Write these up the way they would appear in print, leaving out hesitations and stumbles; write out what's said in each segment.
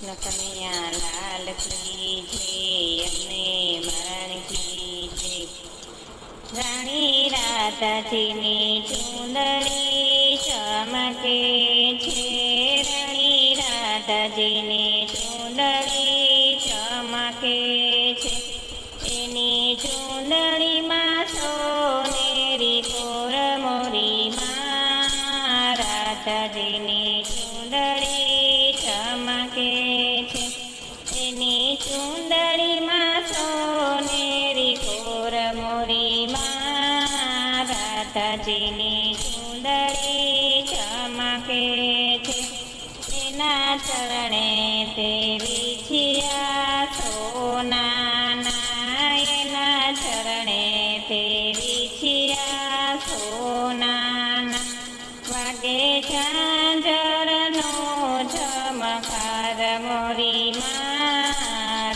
કૃષ્ણ કનૈયા લાલ કી જય, અમને મરણ કી જય. રાણી રાધાજીની ચૂંદડી ચમકે છે, રાણી રાધાજીની ચૂંદડી ચમકે છે. એની ચૂંદડીમાં સોનેરી કોર મોરીમાં રાધાજીની ચૂંદડી ચમકે છે. એની ચૂંદડીમાં સોનેરી કોર મોરીમાં રાધાજીની ચૂંદડી ચમકે છે. એના ચરણે તે વિછિયા સોનાના, એના ચરણે તે વિછિયા સોનાના. વાગે ઝાંઝરનો ઝમકાર મોરીમાં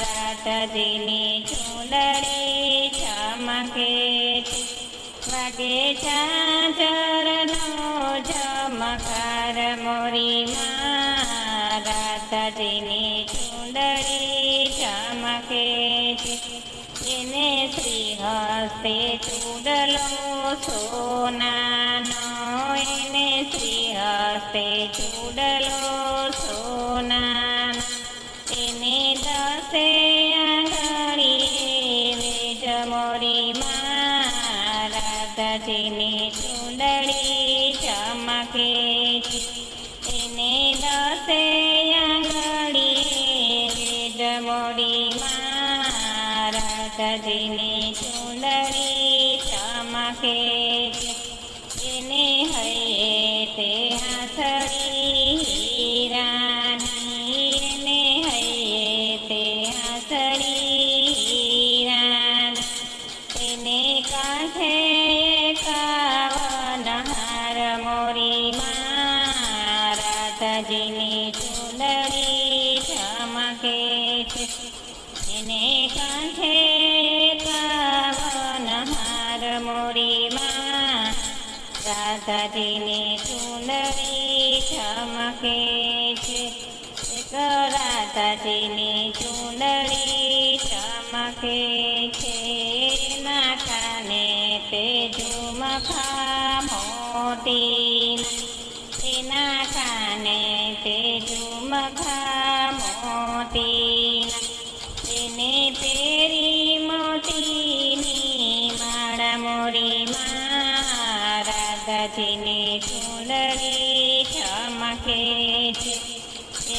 રાધાજીની ચૂંદડી ચમકે છે. વાગે ઝાંઝરનો ઝમકાર મોરીમાં રાધાજીની ચૂંદડી ચમકે છે. એને શ્રી હસ્તે ચૂડલો સોનાનો, એને શ્રી હસ્તે ચૂડલો સોનાનો. એને દસે આંગળીએ વેજ મોરીમાં રાધાજીની ચૂંદડી ચમકે છે. એને દસે આંગળીએ વેજ મોરીમાં રાધાજીની ચૂંદડી ચમકે છે. એને હૈયે તે હાથડી હીરાની, એને હૈયે તે હાથડી હીરાની. એને કાંઠે એકાવન હાર મોરીમાં રાધાજીની ચૂંદડી ચમકે છે. એને કાંઠે એકાવન હાર મોરીમાં રાધાજીની ચૂંદડી ચમકે છે. એક રાધાજીની ચૂંદડી ચમકે છે. એના કાને તે ઝુમખા મોતી, એના કાને તે ઝુમખા મોતી. એને પેરી મોતીની માળા મોરીમાં રાધાજીની ચૂંદડી ચમકે છે.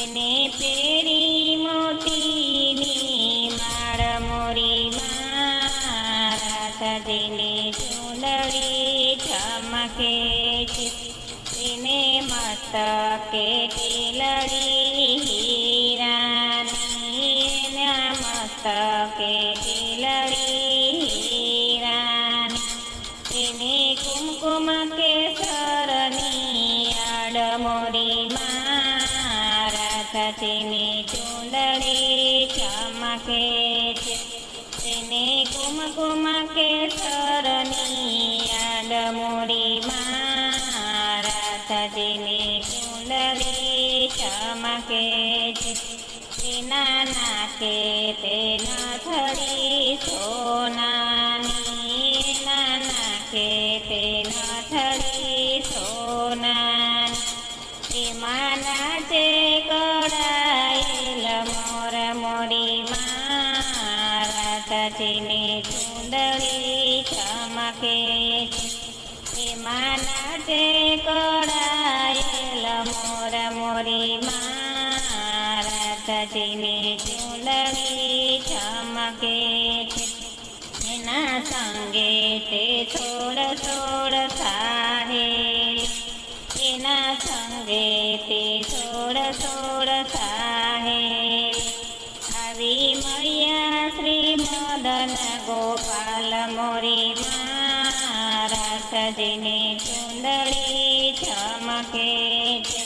એને પેરી મોતીની માળા મોરીમાં રાધાજીની ચૂંદડી ચમકે છે. એને મસ્તકે ટીલડી હીરાની, એના મસ્તકે ટીલડી હીરાની. એને કુમકુમ કેસરની આડ મોરીમાં રાધાજીની ચૂંદડી ચમકે છે. એને કુમકુમ કેસરની આડ મોરીમાં રાધાજીની ચૂંદડી ચમકે છે. એના નાકે તે નથડી સોનાની, એના નાકે તે નથડી સોનાની. એમાં નાચે કળાયેલ મોર મોરીમાં રાધાજીની ચૂંદડી ચમકે છે. એમાં નાચે કળાયેલ મોર મોરીમાં રાધાજીની ચૂંદડી ચમકે છે. એના સંગે તે છોડ છોડ સાહેલી, એના સંગે તે છોડ છોડ સાહેલી. આવી મળ્યા શ્રી મદન ગોપાલ મોરીમાં રાધાજીની ચૂંદડી ચમકે છે.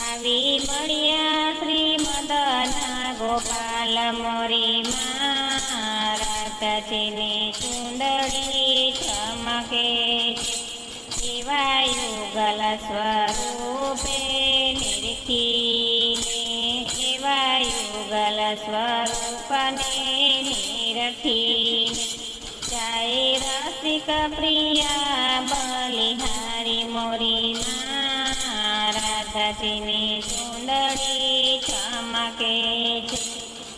આવી મળ્યા શ્રી મદન ગોપાલ મોરીમાં રાધાજીની ચૂંદડી ચમકે છે. એવા યુગલ સ્વરૂપે નિરખીને, એવા યુગલ સ્વરૂપને નિરખીને જાય રસિક પ્રિયા બલિહારી મોરી માં રાધાજીની સુંદરી ચમકે છે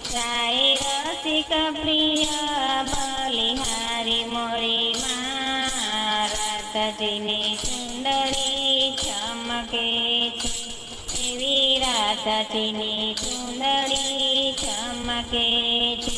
જાય રસિક પ્રિય બલિહારી મોરી માં રાધાજીની સુંદરી ચમકે છે એવી રાધાજીની સુંદરી ચમકે છે